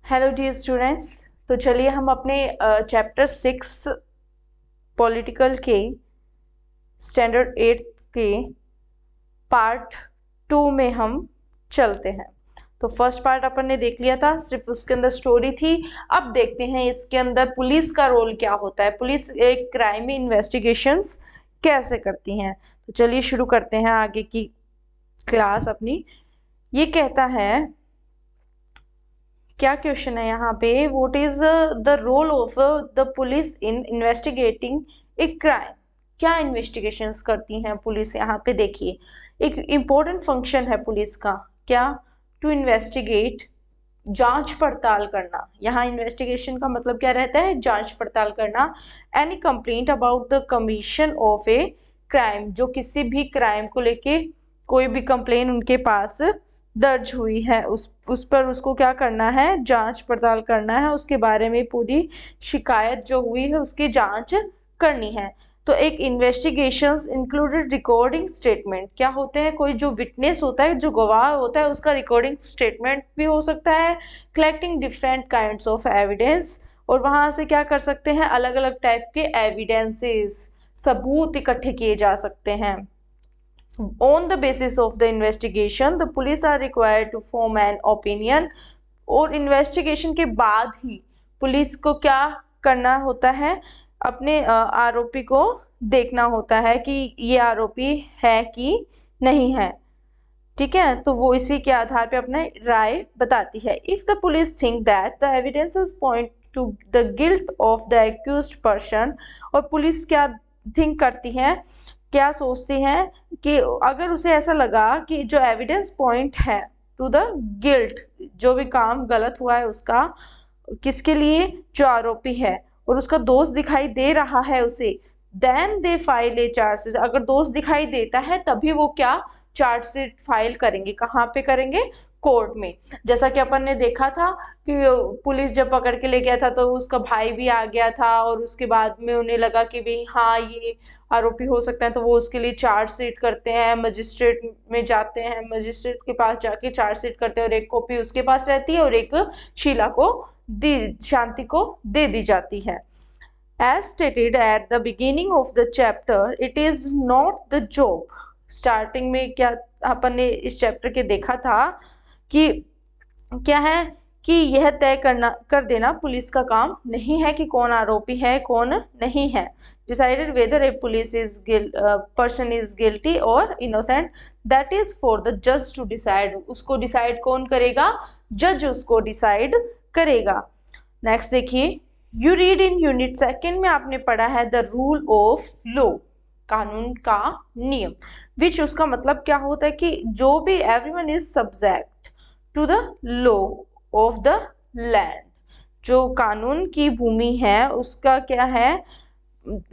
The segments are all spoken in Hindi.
Hello dear students. तो चलिए हम अपने चैप्टर 6 पॉलिटिकल के स्टैंडर्ड 8 के पार्ट 2 में हम चलते हैं। तो फर्स्ट पार्ट अपन ने देख लिया था, सिर्फ उसके अंदर स्टोरी थी। अब देखते हैं इसके अंदर पुलिस का रोल क्या होता है, पुलिस एक क्राइम इन्वेस्टिगेशंस कैसे करती हैं। तो चलिए शुरू करते हैं आगे की क्लास अपनी। ये कहता है, क्या क्वेश्चन है यहाँ पे, what is the role of the police in investigating a crime. क्या इन्वेस्टिगेशंस करती हैं पुलिस, यहाँ पे देखिए एक इम्पोर्टेंट फंक्शन है पुलिस का। क्या? टू इन्वेस्टिगेट, जांच पड़ताल करना। यहाँ इन्वेस्टिगेशन का मतलब क्या रहता है? जांच पड़ताल करना। Any complaint about the commission of a crime, जो किसी भी क्राइम को लेके कोई भी कंप्लेन उनके पास दर्ज हुई है, उस पर उसको क्या करना है? जांच पड़ताल करना है, उसके बारे में पूरी शिकायत जो हुई है उसकी जांच करनी है। तो एक इन्वेस्टिगेशंस इंक्लूडेड रिकॉर्डिंग स्टेटमेंट, क्या होते हैं? कोई जो विटनेस होता है, जो गवाह होता है, उसका रिकॉर्डिंग स्टेटमेंट भी हो सकता है। Collecting different kinds of evidence, और वहां से क्या कर सकते हैं? अलग अलग टाइप के एविडेंसेस, सबूत इकट्ठे किए जा सकते हैं। On the basis of the investigation, the police are required to form an opinion, और इन्वेस्टिगेशन के बाद ही पुलिस को क्या करना होता है? अपने आरोपी को देखना होता है कि ये आरोपी है कि नहीं है। ठीक है, तो वो इसी के आधार पे अपना राय बताती है। If the police think that the evidences point two the guilt of the accused person, और पुलिस क्या थिंक करती है, क्या सोचती हैं कि अगर उसे ऐसा लगा कि जो एविडेंस पॉइंट है टू द गिल्ट, जो भी काम गलत हुआ है उसका, किसके लिए? जो आरोपी है, और उसका दोष दिखाई दे रहा है उसे, then they file a charges. अगर दोष दिखाई देता है तभी वो क्या चार्जशीट फाइल करेंगे। कहाँ पे करेंगे? कोर्ट में। जैसा कि अपन ने देखा था कि पुलिस जब पकड़ के ले गया था तो उसका भाई भी आ गया था, और उसके बाद में उन्हें लगा कि भाई हाँ ये आरोपी हो सकता है, तो वो उसके लिए चार्जशीट करते हैं, मजिस्ट्रेट में जाते हैं, मजिस्ट्रेट के पास जाके चार्जशीट करते हैं, और एक कॉपी उसके पास रहती है और एक शीला को शांति को दे दी जाती है। As stated at the beginning of the chapter, it is not the job। Starting में क्या अपन ने इस चैप्टर के देखा था कि क्या है कि यह तय कर देना पुलिस का काम नहीं है कि कौन आरोपी है कौन नहीं है। Decided whether a police is person is guilty और innocent, that is for the जज टू डिसाइड। उसको डिसाइड कौन करेगा? जज उसको डिसाइड करेगा। नेक्स्ट देखिए, you read in unit second में आपने पढ़ा है द रूल ऑफ लॉ, कानून का नियम। विच उसका मतलब क्या होता है कि जो भी everyone is subject to the law of the land, जो कानून की भूमि है उसका क्या है?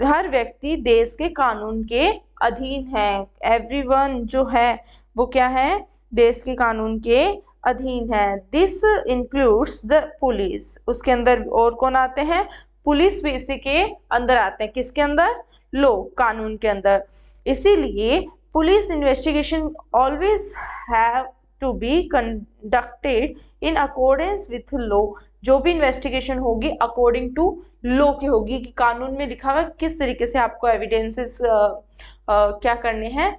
हर व्यक्ति देश के कानून के अधीन है। एवरीवन जो है वो क्या है? देश के कानून के अधीन है। दिस इंक्लूड्स द पुलिस, उसके अंदर और कौन आते हैं? पुलिस भी इसी के अंदर आते हैं। किसके अंदर? लॉ, कानून के अंदर। इसीलिए police investigation always have to be conducted in accordance with law. जो भी इन्वेस्टिगेशन होगी अकॉर्डिंग टू लॉ की होगी, कि कानून में लिखा हुआ किस तरीके से आपको एविडेंसेस क्या करने हैं,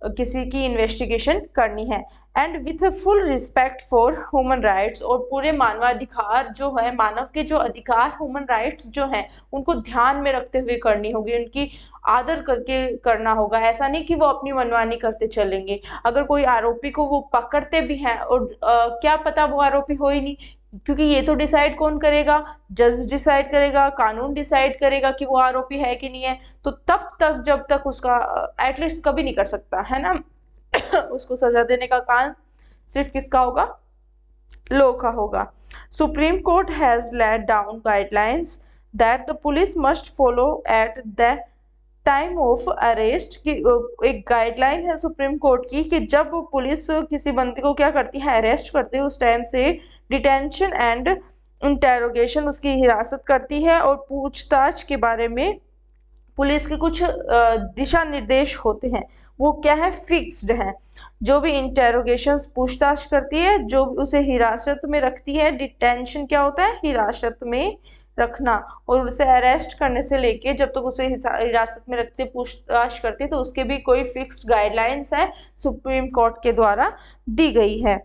किसी की इन्वेस्टिगेशन करनी है। And with full respect for human rights, और पूरे मानवाधिकार जो है, मानव के जो अधिकार, ह्यूमन राइट्स जो हैं उनको ध्यान में रखते हुए करनी होगी, उनकी आदर करके करना होगा। ऐसा नहीं कि वो अपनी मनमानी करते चलेंगे। अगर कोई आरोपी को वो पकड़ते भी हैं और क्या पता वो आरोपी हो ही नहीं, क्योंकि ये तो डिसाइड कौन करेगा? जज डिसाइड करेगा, कानून डिसाइड करेगा कि वो आरोपी है कि नहीं है। तो तब तक जब तक उसका एटलीस्ट कभी नहीं कर सकता है ना उसको सजा देने का काम सिर्फ किसका होगा? लॉ का होगा। Supreme court has laid down guidelines that the police must follow at the time of arrest की। एक गाइडलाइन है सुप्रीम कोर्ट की कि जब पुलिस किसी बंदी को क्या करती है? अरेस्ट करती है, उस टाइम से डिटेंशन एंड इंटेरोगेशन, उसकी हिरासत करती है और पूछताछ के बारे में पुलिस के कुछ दिशा निर्देश होते हैं, वो क्या है, फिक्स्ड है। जो भी इंटेरोगेशंस पूछताछ करती है, जो उसे हिरासत में रखती है, डिटेंशन क्या होता है, हिरासत में रखना, और उसे अरेस्ट करने से लेके जब तक उसे हिरासत में रखते पूछताछ करती, तो उसके भी कोई फिक्स्ड गाइडलाइंस है सुप्रीम कोर्ट के द्वारा दी गई है।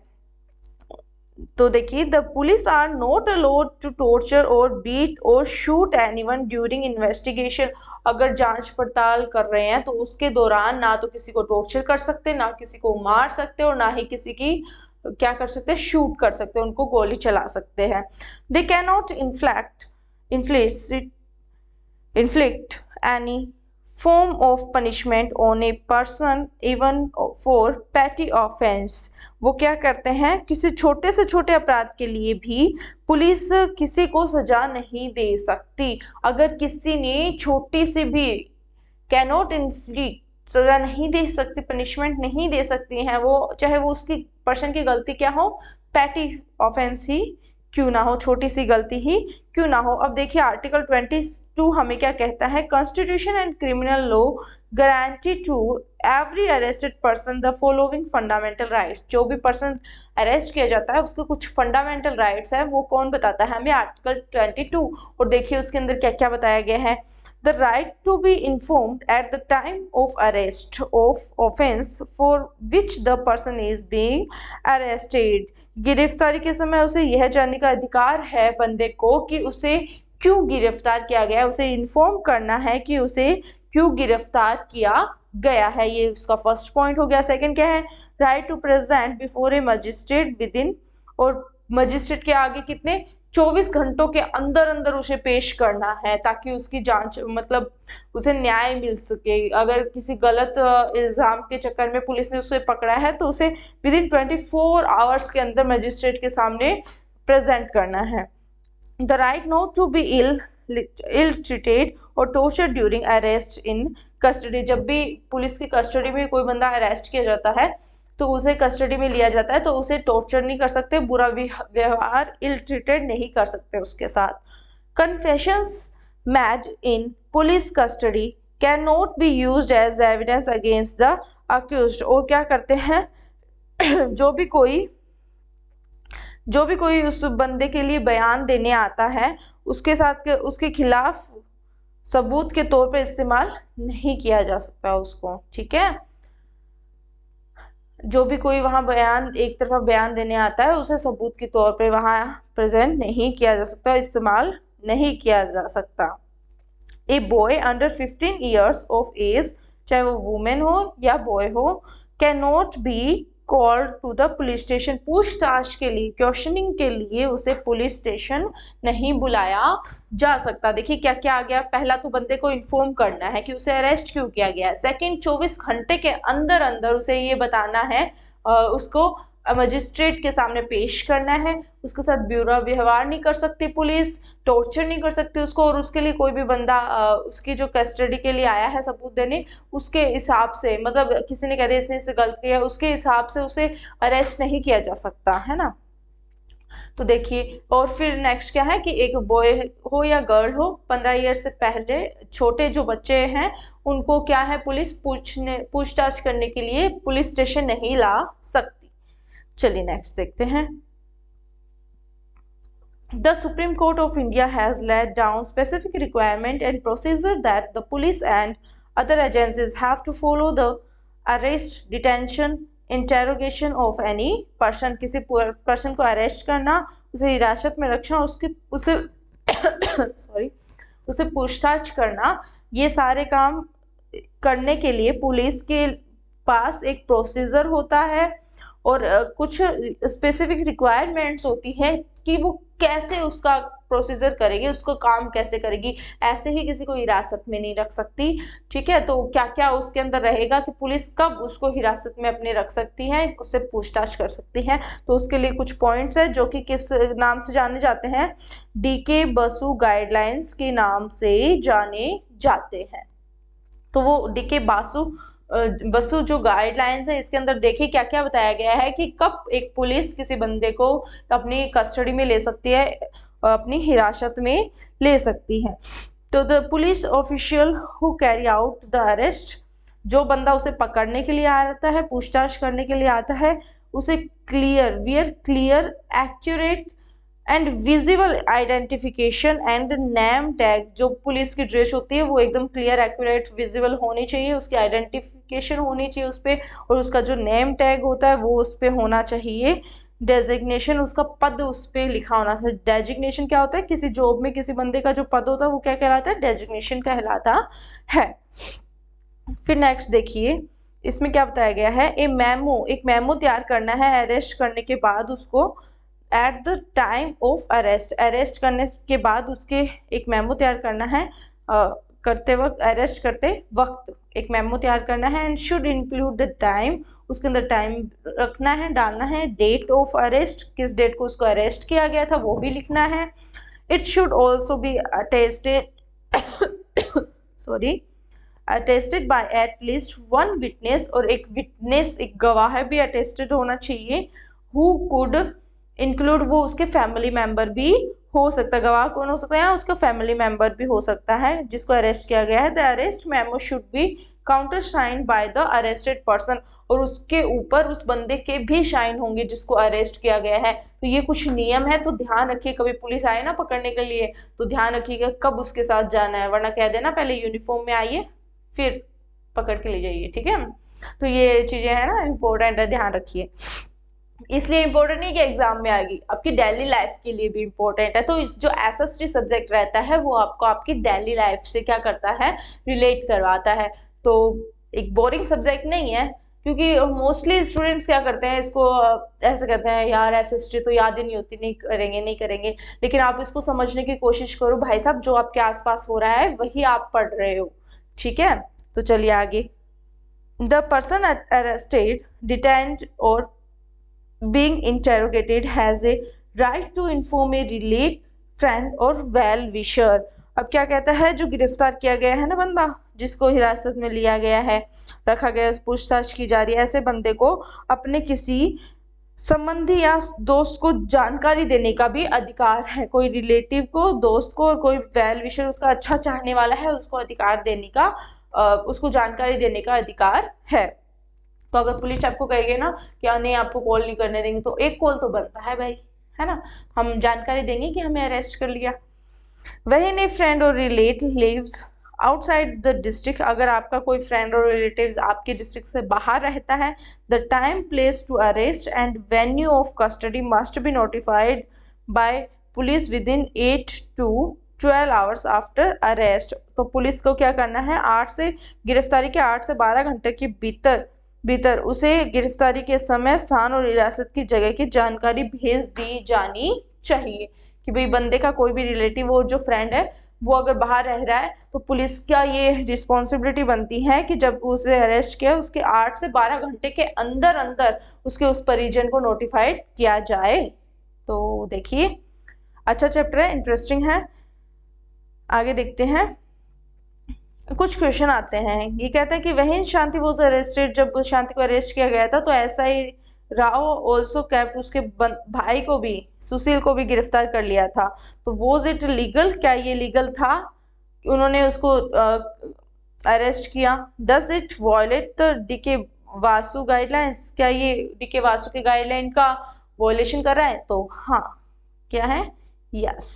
तो देखिए, the police are not allowed to torture or beat or shoot anyone during investigation. अगर जांच पड़ताल कर रहे हैं तो उसके दौरान ना तो किसी को टॉर्चर कर सकते, ना किसी को मार सकते, और ना ही किसी की क्या कर सकते, शूट कर सकते, उनको गोली चला सकते हैं। They can not inflict any form of punishment on a person even for petty offense। वो क्या करते हैं, किसी छोटे से छोटे अपराध के लिए भी पुलिस किसी को सजा नहीं दे सकती। अगर किसी ने छोटी सी भी कैनॉट इन्फ्लिक्ट सजा नहीं दे सकती, पनिशमेंट नहीं दे सकती हैं वो, चाहे वो उसकी पर्सन की गलती क्या हो, पैटी ऑफेंस ही क्यों ना हो, छोटी सी गलती ही क्यों ना हो। अब देखिए आर्टिकल 22 हमें क्या कहता है, constitution and criminal law guarantee to every arrested person the following fundamental rights. जो भी पर्सन अरेस्ट किया जाता है उसके कुछ फंडामेंटल राइट्स है, वो कौन बताता है हमें, आर्टिकल 22। और देखिए उसके अंदर क्या क्या बताया गया है, the right to be informed at the time of arrest of offense for which the person is being arrested। गिरफ्तारी के समय उसे यह जानने का अधिकार है बंदे को कि उसे क्यों गिरफ्तार किया गया है, उसे इन्फॉर्म करना है कि उसे क्यों गिरफ्तार किया गया है। ये उसका फर्स्ट पॉइंट हो गया। सेकंड क्या है, right to present before a magistrate within, और मजिस्ट्रेट के आगे कितने 24 घंटों के अंदर अंदर उसे पेश करना है, ताकि उसकी जांच मतलब उसे न्याय मिल सके। अगर किसी गलत इल्जाम के चक्कर में पुलिस ने उसे पकड़ा है तो उसे विद इन 24 आवर्स के अंदर मजिस्ट्रेट के सामने प्रेजेंट करना है। The right not to be ill treated और torture during arrest in custody. जब भी पुलिस की कस्टडी में कोई बंदा अरेस्ट किया जाता है तो उसे कस्टडी में लिया जाता है, तो उसे टॉर्चर नहीं कर सकते, बुरा व्यवहार, इल ट्रीटेड नहीं कर सकते उसके साथ। Confessions made in police custody cannot be used as evidence against the accused. और क्या करते हैं जो भी कोई उस बंदे के लिए बयान देने आता है उसके साथ उसके खिलाफ सबूत के तौर पर इस्तेमाल नहीं किया जा सकता उसको, ठीक है। जो भी कोई वहां बयान एक तरफा बयान देने आता है उसे सबूत के तौर पे वहां प्रेजेंट नहीं किया जा सकता, इस्तेमाल नहीं किया जा सकता। A boy under 15 years of age, चाहे वो वुमेन हो या बॉय हो, cannot be called to the police station. पूछताछ के लिए, क्वेश्चनिंग के लिए उसे पुलिस स्टेशन नहीं बुलाया जा सकता। देखिए क्या क्या आ गया, पहला तो बंदे को इन्फॉर्म करना है कि उसे अरेस्ट क्यों किया गया है। सेकंड, 24 घंटे के अंदर अंदर उसे ये बताना है, उसको मजिस्ट्रेट के सामने पेश करना है। उसके साथ बुरा व्यवहार नहीं कर सकती पुलिस, टॉर्चर नहीं कर सकती उसको, और उसके लिए कोई भी बंदा उसकी जो कस्टडी के लिए आया है सबूत देने, उसके हिसाब से, मतलब किसी ने कह दिया इसने इससे गलती है, उसके हिसाब से उसे अरेस्ट नहीं किया जा सकता, है ना। तो देखिए, और फिर नेक्स्ट क्या है कि एक बॉय हो या गर्ल हो, 15 ईयर से पहले छोटे जो बच्चे हैं उनको क्या है, पुलिस पूछताछ करने के लिए पुलिस स्टेशन नहीं ला सकती। चलिए नेक्स्ट देखते हैं। The Supreme Court of India has laid down specific requirement and procedure that the police and other agencies have to follow the arrest, detention, interrogation of any person। किसी पर्सन को अरेस्ट करना, उसे हिरासत में रखना, उसे उसे पूछताछ करना, ये सारे काम करने के लिए पुलिस के पास एक प्रोसीजर होता है और कुछ स्पेसिफिक रिक्वायरमेंट्स होती है कि वो कैसे उसका प्रोसीजर करेगी, उसको काम कैसे करेगी। ऐसे ही किसी को हिरासत में नहीं रख सकती, ठीक है। तो क्या क्या उसके अंदर रहेगा कि पुलिस कब उसको हिरासत में अपने रख सकती है, उससे पूछताछ कर सकती है। तो उसके लिए कुछ पॉइंट्स है जो कि किस नाम से जाने जाते हैं, DK बसु गाइडलाइंस के नाम से जाने जाते हैं। तो वो DK बसु जो गाइडलाइंस है, इसके अंदर देखिए क्या क्या बताया गया है कि कब एक पुलिस किसी बंदे को अपनी कस्टडी में ले सकती है, अपनी हिरासत में ले सकती है। तो the police official who carry out the arrest, जो बंदा उसे पकड़ने के लिए आता है, पूछताछ करने के लिए आता है, उसे clear wear clear accurate and visible identification and name tag, जो पुलिस की ड्रेस होती है वो एकदम क्लियर एक्यूरेट विजिबल होनी चाहिए, उसकी आइडेंटिफिकेशन होनी चाहिए उस पर, और उसका जो नेम टैग होता है वो उस पर होना चाहिए। डेजिग्नेशन, उसका पद उस पर लिखा होना चाहिए। डेजिग्नेशन क्या होता है, किसी जॉब में किसी बंदे का जो पद होता है वो क्या कहलाता है, डेजिग्नेशन कहलाता है। फिर नेक्स्ट देखिए, इसमें क्या बताया गया है, एक मेमो तैयार करना है अरेस्ट करने के बाद उसको, at the time of arrest, arrest करने के बाद उसके एक मेमो तैयार करना है, करते वक्त, अरेस्ट करते वक्त एक मेमो तैयार करना है, and should include the time, उसके अंदर टाइम रखना है, डालना है, डेट ऑफ अरेस्ट, किस डेट को उसको अरेस्ट किया गया था वो भी लिखना है। It should also be attested sorry attested by at least one witness, और एक विटनेस, एक गवाह भी अटेस्टेड होना चाहिए। हु कुड इंक्लूड, वो उसके फैमिली मेंबर भी हो सकता है, गवाह कौन हो सकता है, उसका फैमिली मेंबर भी हो सकता है जिसको अरेस्ट किया गया है। The arrest memo should be counter sign by the arrested person, और उसके ऊपर उस बंदे के भी साइन होंगे जिसको अरेस्ट किया गया है। तो ये कुछ नियम है, तो ध्यान रखिए, कभी पुलिस आए ना पकड़ने के लिए तो ध्यान रखिएगा कब उसके साथ जाना है, वरना कह देना पहले यूनिफॉर्म में आइए फिर पकड़ के ले जाइए, ठीक है। तो ये चीजें है ना इम्पोर्टेंट है, ध्यान रखिए। इसलिए इम्पोर्टेंट नहीं कि एग्जाम में आएगी, आपकी डेली लाइफ के लिए भी इम्पोर्टेंट है। तो जो एसएसटी सब्जेक्ट रहता है वो आपको आपकी डेली लाइफ से क्या करता है, रिलेट करवाता है। तो एक बोरिंग सब्जेक्ट नहीं है, क्योंकि मोस्टली स्टूडेंट्स क्या करते हैं, इसको ऐसे कहते हैं यार एसएसटी तो याद ही नहीं होती, नहीं करेंगे, लेकिन आप इसको समझने की कोशिश करो भाई साहब, जो आपके आसपास हो रहा है वही आप पढ़ रहे हो, ठीक है। तो चलिए आगे, द पर्सन अरेस्टेड, डिटेन्ड और being interrogated has a right to inform a relate, friend और well wisher। अब क्या कहता है, जो गिरफ्तार किया गया है ना बंदा, जिसको हिरासत में लिया गया है, रखा गया, पूछताछ की जा रही है, ऐसे बंदे को अपने किसी संबंधी या दोस्त को जानकारी देने का भी अधिकार है। कोई रिलेटिव को, दोस्त को, और कोई वेल विशर उसका अच्छा चाहने वाला है, उसको अधिकार देने का, उसको जानकारी देने का अधिकार है। तो अगर पुलिस आपको कहेगी ना कि नहीं आपको कॉल नहीं करने देंगे, तो एक कॉल तो बनता है भाई, है ना, हम जानकारी देंगे कि हमें अरेस्ट कर लिया। वही नहीं, फ्रेंड और relative lives outside the district, अगर आपका कोई फ्रेंड और रिलेटिव्स आपके डिस्ट्रिक्ट से बाहर रहता है, the time place to arrest and venue of custody must be notified by police within 8 to 12 hours after arrest. तो पुलिस को क्या करना है, गिरफ्तारी के 8 से 12 घंटे के भीतर उसे गिरफ्तारी के समय, स्थान और हिरासत की जगह की जानकारी भेज दी जानी चाहिए। कि भाई बंदे का कोई भी रिलेटिव और जो फ्रेंड है वो अगर बाहर रह रहा है, तो पुलिस का ये रिस्पॉन्सिबिलिटी बनती है कि जब उसे अरेस्ट किया उसके 8 से 12 घंटे के अंदर अंदर उसके उस परिजन को नोटिफाइड किया जाए। तो देखिए अच्छा चैप्टर है, इंटरेस्टिंग है। आगे देखते हैं, कुछ क्वेश्चन आते हैं। ये कहता है कि वही शांति वॉज अरेस्टेड, जब शांति को अरेस्ट किया गया था तो ऐसा ही राव ऑल्सो कैप्ट, उसके भाई को भी, सुशील को भी गिरफ्तार कर लिया था। तो वॉज इट लीगल, क्या ये लीगल था, उन्होंने उसको अरेस्ट किया। Does it violate the D K Basu guidelines, क्या ये डीके वासु के गाइडलाइन का वायलेशन कर रहा है, तो हाँ क्या है, यस।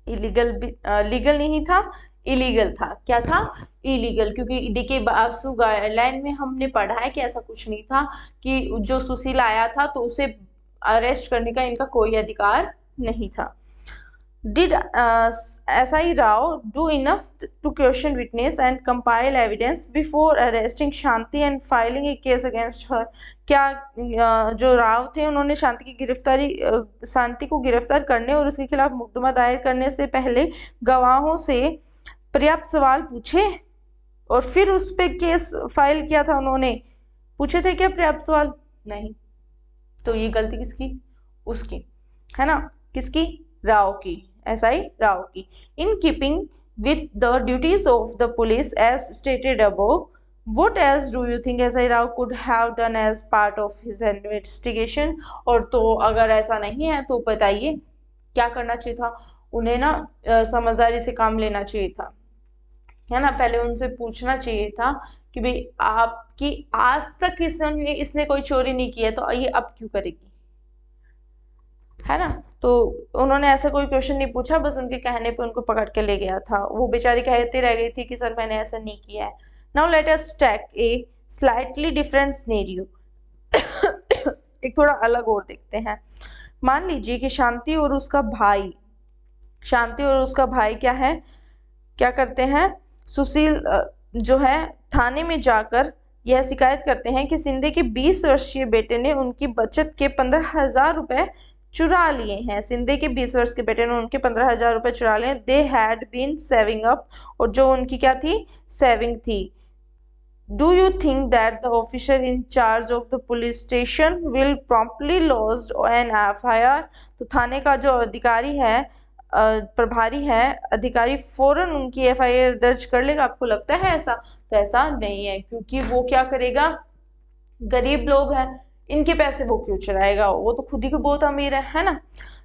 इलीगल भी, लीगल नहीं था, इलीगल था। क्या था, इलीगल, क्योंकि डीके बासु गाइडलाइन में हमने पढ़ा है कि ऐसा कुछ नहीं था कि जो सुशील आया था तो उसे अरेस्ट करने का इनका कोई अधिकार नहीं था। Did SI Rao do enough to question witness and compile evidence before arresting Shanti and filing a case against her? क्या जो राव थे उन्होंने शांति को गिरफ्तार करने और उसके खिलाफ मुकदमा दायर करने से पहले गवाहों से पर्याप्त सवाल पूछे और फिर उस पे केस फाइल किया था? उन्होंने पूछे थे क्या पर्याप्त सवाल? नहीं। तो ये गलती किसकी? उसकी, है ना, किसकी? राव की, SI राव की। In keeping with the duties of the police as stated above, what else do you think SI Rao could have done as part of his investigation? और तो अगर ऐसा नहीं है तो बताइए क्या करना चाहिए था उन्हें ना समझदारी से काम लेना चाहिए था, है ना। पहले उनसे पूछना चाहिए था कि भाई आपकी आज तक इसने कोई चोरी नहीं की है तो ये अब क्यों करेगी, है ना। तो उन्होंने ऐसा कोई क्वेश्चन नहीं पूछा, बस उनके कहने पे उनको पकड़ के ले गया था। वो बेचारी कहती रह गई थी कि सर मैंने ऐसा नहीं किया है। Now let us take a slightly different scenario. एक थोड़ा अलग और देखते हैं। मान लीजिए कि शांति और उसका भाई क्या करते हैं, सुशील जो है थाने में जाकर यह शिकायत करते हैं कि सिंधे के 20 वर्षीय बेटे ने उनकी बचत के 15,000 रुपए चुरा लिए हैं। सिंधे के 20 वर्ष के बेटे ने उनके 15,000 रुपए चुरा लिए। They had been saving up, और जो उनकी क्या थी, सेविंग थी। Do you think that the officer in charge of the police station will promptly lodge an FIR? तो थाने का जो अधिकारी है, प्रभारी है अधिकारी, फौरन उनकी FIR दर्ज कर लेगा। आपको लगता है ऐसा? तो ऐसा नहीं है, क्योंकि वो क्या करेगा, गरीब लोग हैं, इनके पैसे वो क्यों चुराएगा, वो तो खुद ही को बहुत अमीर है ना।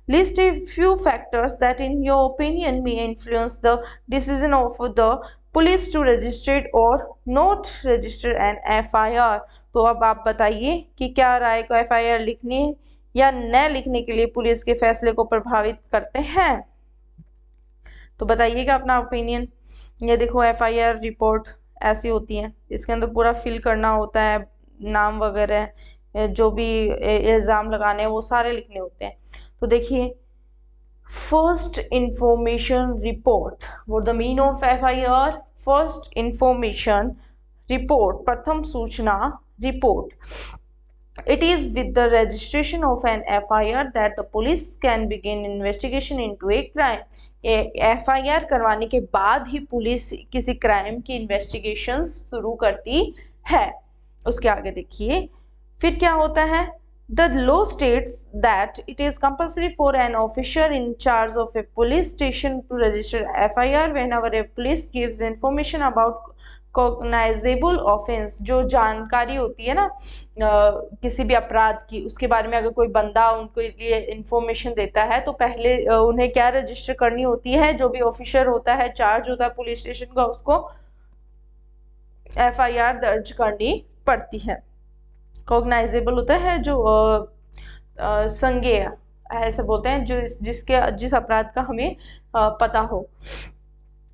List a few factors that in your opinion may influence the decision of the police to register or not register an FIR। तो अब आप बताइए कि क्या राय को FIR लिखने या न लिखने के लिए पुलिस के फैसले को प्रभावित करते हैं। तो बताइएगा अपना ओपिनियन। ये देखो FIR रिपोर्ट ऐसी होती है, इसके अंदर पूरा फिल करना होता है, नाम वगैरह जो भी इल्ज़ाम लगाने हैं वो सारे लिखने होते हैं। तो देखिए, first information report, what the mean of FIR? First information report, प्रथम सूचना report. It is with the registration of an FIR that the police can begin investigation into a crime। FIR करवाने के बाद ही पुलिस किसी क्राइम की इन्वेस्टिगेशन शुरू करती है। उसके आगे देखिए फिर क्या होता है। The law states that it is compulsory for an officer in charge of a police station to register FIR whenever a police gives information about cognizable offense। जो जानकारी होती है ना किसी भी अपराध की, उसके बारे में अगर कोई बंदा उनको लिए इंफॉर्मेशन देता है तो पहले उन्हें क्या रजिस्टर करनी होती है, जो भी ऑफिसर होता है, चार्ज होता है पुलिस स्टेशन का, उसको FIR दर्ज करनी पड़ती है। कॉग्नाइजेबल होता है जो संज्ञेय, ऐसे बोलते हैं, जो जिस अपराध का हमें पता हो।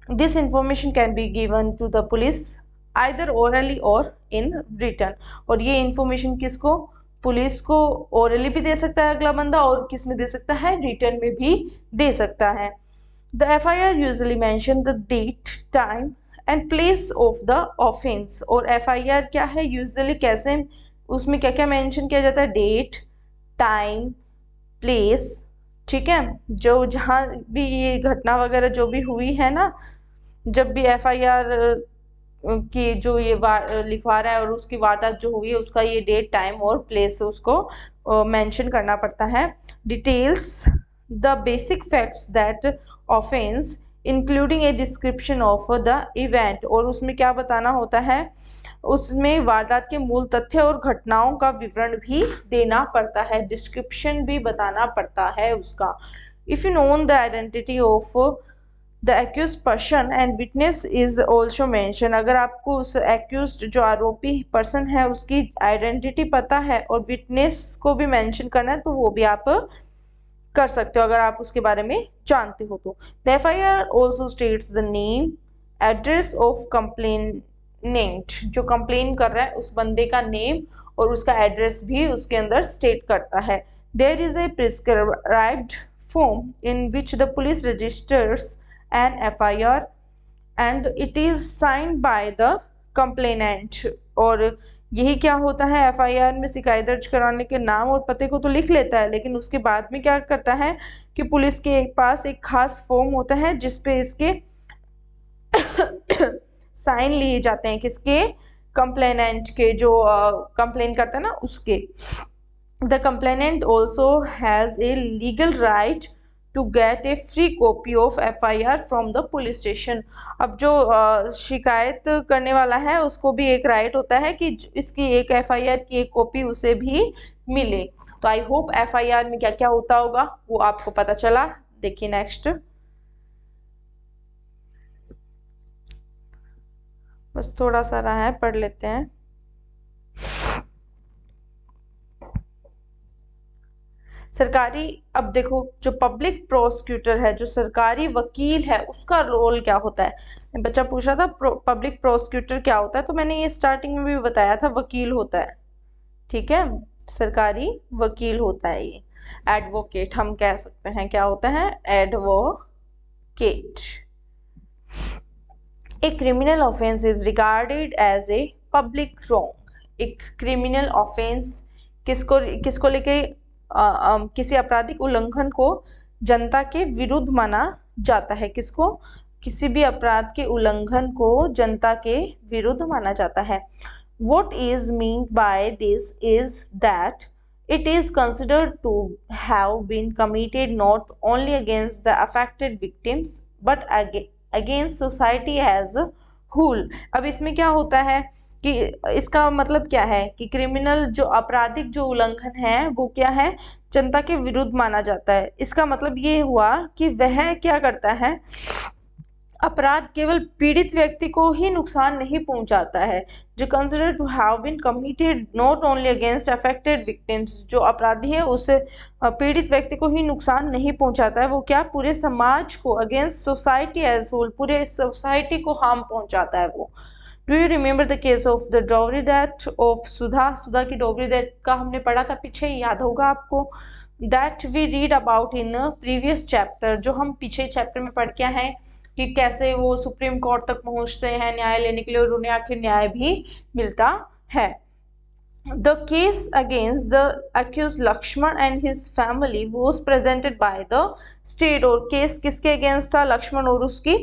This information can be given to the police either orally or in return. और ये इंफॉर्मेशन किसको, पुलिस को ओरली भी दे सकता है अगला बंदा, और किस में दे सकता है, रिटर्न में भी दे सकता है। The FIR usually mention the date, time and place of the offence. और FIR क्या है, यूजुअली कैसे, उसमें क्या क्या मेंशन किया जाता है, डेट, टाइम, प्लेस, ठीक है। जो जहाँ भी ये घटना वगैरह जो भी हुई है ना, जब भी FIR की जो ये लिखवा रहा है और उसकी वारदात जो हुई है उसका ये डेट, टाइम और प्लेस उसको मेंशन करना पड़ता है। Details the basic facts that offence including a description of the event. और उसमें क्या बताना होता है, उसमें वारदात के मूल तथ्य और घटनाओं का विवरण भी देना पड़ता है, डिस्क्रिप्शन भी बताना पड़ता है उसका। If you known the identity of the accused person and witness is also mention. अगर आपको उस एक्यूज्ड जो आरोपी पर्सन है उसकी आइडेंटिटी पता है और विटनेस को भी मेंशन करना है तो वो भी आप कर सकते हो अगर आप उसके बारे में जानते हो तो। The FIR also states the name, address of complainant, जो कंप्लेन कर रहा है उस बंदे का नेम और उसका एड्रेस भी उसके अंदर स्टेट करता है। There is a prescribed form in which the police registers an FIR and it is signed by the complainant. और यही क्या होता है, FIR में शिकायत दर्ज कराने के नाम और पते को तो लिख लेता है, लेकिन उसके बाद में क्या करता है कि पुलिस के पास एक खास फॉर्म होता है जिसपे इसके साइन लिए जाते हैं, किसके, कंप्लेनेंट के, जो कंप्लेन करता है ना उसके। The complainant also has a legal right to get a free copy of FIR from the police station. अब जो शिकायत करने वाला है उसको भी एक राइट होता है कि इसकी एक FIR की एक कॉपी उसे भी मिले। तो आई होप FIR में क्या क्या होता होगा वो आपको पता चला। देखिए नेक्स्ट, बस थोड़ा सा रहा है, पढ़ लेते हैं। सरकारी, अब देखो जो पब्लिक प्रोसिक्यूटर है, जो सरकारी वकील है, उसका रोल क्या होता है। बच्चा पूछ रहा था पब्लिक प्रोसिक्यूटर क्या होता है, तो मैंने ये स्टार्टिंग में भी बताया था, वकील होता है। ठीक है, सरकारी वकील होता है ये। एडवोकेट हम कह सकते हैं, क्या होता है, advocate. A criminal offence is regarded as a public wrong. एक क्रिमिनल ऑफेंस किसको किसको लेके किसी आपराधिक उल्लंघन को जनता के विरुद्ध माना जाता है। किसको, किसी भी अपराध के उल्लंघन को जनता के विरुद्ध माना जाता है। What is meant by this is that it is considered to have been committed not only against the affected victims but against society as a whole। अब इसमें क्या होता है कि इसका मतलब क्या है कि क्रिमिनल जो आपराधिक जो उल्लंघन है वो क्या है, जनता के विरुद्ध माना जाता है। इसका मतलब ये हुआ कि वह क्या करता है, अपराध केवल पीड़ित व्यक्ति को ही नुकसान नहीं पहुंचाता है। जो consider to have been committed not only against affected victims, जो अपराधी है उसे पीड़ित व्यक्ति को ही नुकसान नहीं पहुंचाता है, वो क्या, पूरे समाज को, अगेंस्ट सोसाइटी एज होल, पूरे सोसाइटी को हार्म पहुंचाता है वो। Do you remember the case of the dowry death of Sudha. Sudha की डॉवरी डेथ का हमने पढ़ा था पीछे, याद होगा आपको। That we read about in previous chapter, जो हम पीछे चैप्टर में पढ़ के आए हैं कि कैसे वो सुप्रीम कोर्ट तक पहुंचते हैं न्याय लेने के लिए और उन्हें आखिर न्याय भी मिलता है। The case against the accused Lakshman and his family was presented by the state। और केस किसके अगेंस्ट था, लक्ष्मण और उसकी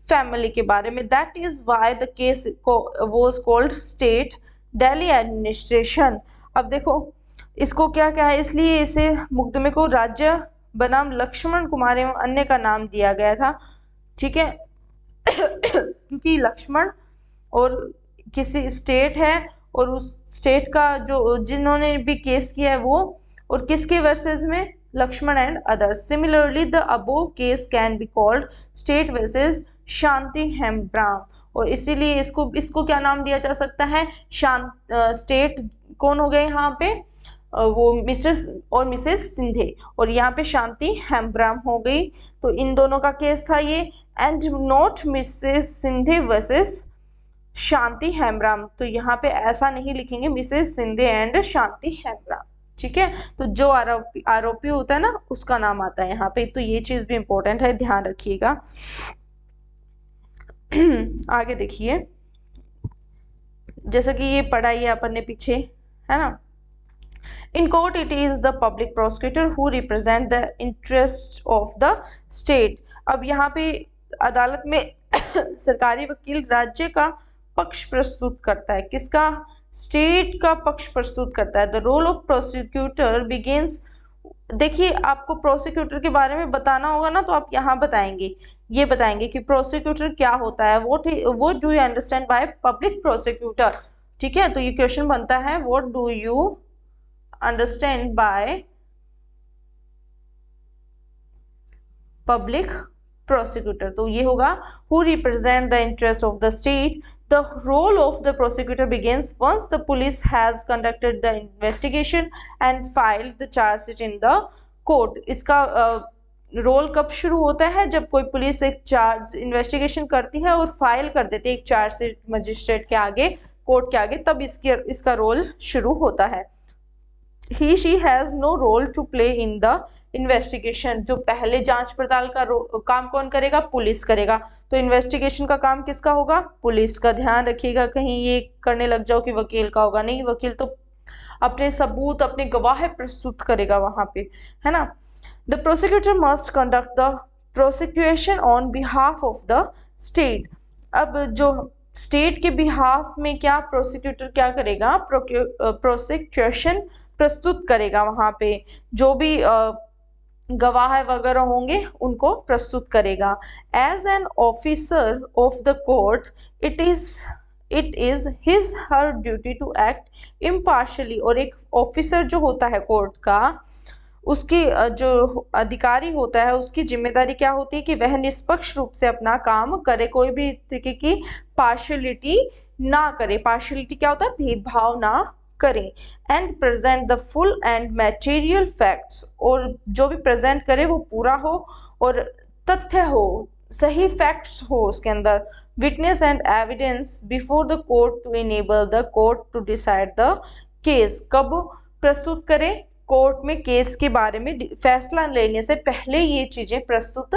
फैमिली के बारे में। That is why the case was called state Delhi administration। अब देखो इसको क्या क्या है, इसलिए इसे मुकदमे को राज्य बनाम लक्ष्मण कुमार एवं अन्य का नाम दिया गया था। ठीक है क्योंकि लक्ष्मण और किसी स्टेट है और उस स्टेट का जो जिन्होंने भी केस किया है वो, और किसके वर्सेस में, Laxman and others. Similarly the above case can be called state versus Shanti Hembram. और इसीलिए इसको क्या नाम दिया जा सकता है, स्टेट कौन हो गए यहाँ पे, वो मिसेस और मिसेस सिंधे, और यहाँ पे शांति हेम्ब्राम हो गई। तो इन दोनों का केस था ये, and not Mrs Sindhe versus Shanti Hembram. तो यहाँ पे ऐसा नहीं लिखेंगे मिसेस सिंधे एंड शांति हेम्ब्राम। ठीक है, तो जो आरोपी होता है ना उसका नाम आता है यहाँ पे। तो ये चीज भी इंपॉर्टेंट है, ध्यान रखिएगा। आगे देखिए, जैसा कि ये पढ़ा ही अपन ने पीछे, है ना। In court, it is the public prosecutor who represent the interest of the state। अब यहाँ पे अदालत में सरकारी वकील राज्य का पक्ष प्रस्तुत करता है। किसका, स्टेट का पक्ष प्रस्तुत करता है। The role of prosecutor begins. देखिए आपको प्रोसिक्यूटर के बारे में बताना होगा ना, तो आप यहाँ बताएंगे, ये बताएंगे कि प्रोसिक्यूटर क्या होता है, what do you understand by public prosecutor. ठीक है, तो ये क्वेश्चन बनता है, what do you understand by public prosecutor. तो ये होगा who represent the interest of the state. The role of the prosecutor begins once the police has conducted the investigation and filed the chargesheet in the court. इसका रोल कब शुरू होता है, जब कोई पुलिस एक चार्ज इन्वेस्टिगेशन करती है और फाइल कर देती है एक चार्जशीट मजिस्ट्रेट के आगे, कोर्ट के आगे, तब इसका रोल शुरू होता है। He she has no role to play in the investigation. जो पहले जांच पड़ताल का काम कौन करेगा, पुलिस करेगा। तो इन्वेस्टिगेशन का काम किसका होगा, पुलिस का। ध्यान रखिएगा, कहीं ये करने लग जाओ कि वकील का होगा, नहीं, वकील तो अपने सबूत, अपने गवाह प्रस्तुत करेगा वहां पे, है ना। The prosecutor must conduct the prosecution on behalf of the state. अब जो स्टेट के बिहाफ में क्या प्रोसिक्यूटर क्या करेगा, प्रोसिक्यूशन प्रस्तुत करेगा, वहां पे जो भी गवाह वगैरह होंगे उनको प्रस्तुत करेगा। As an officer of the court it is his her duty to act impartially. और एक ऑफिसर जो होता है कोर्ट का, उसकी जो अधिकारी होता है उसकी जिम्मेदारी क्या होती है कि वह निष्पक्ष रूप से अपना काम करे, कोई भी तरीके की पार्शियलिटी ना करे, पार्शियलिटी क्या होता है, भेदभाव ना करें, and present the full and material facts, और जो भी प्रेजेंट करे वो पूरा हो और तथ्य हो, सही फैक्ट्स हो उसके अंदर, witness and evidence before the court to enable the court to decide the case. कब प्रस्तुत करें, कोर्ट में केस के बारे में फैसला लेने से पहले ये चीजें प्रस्तुत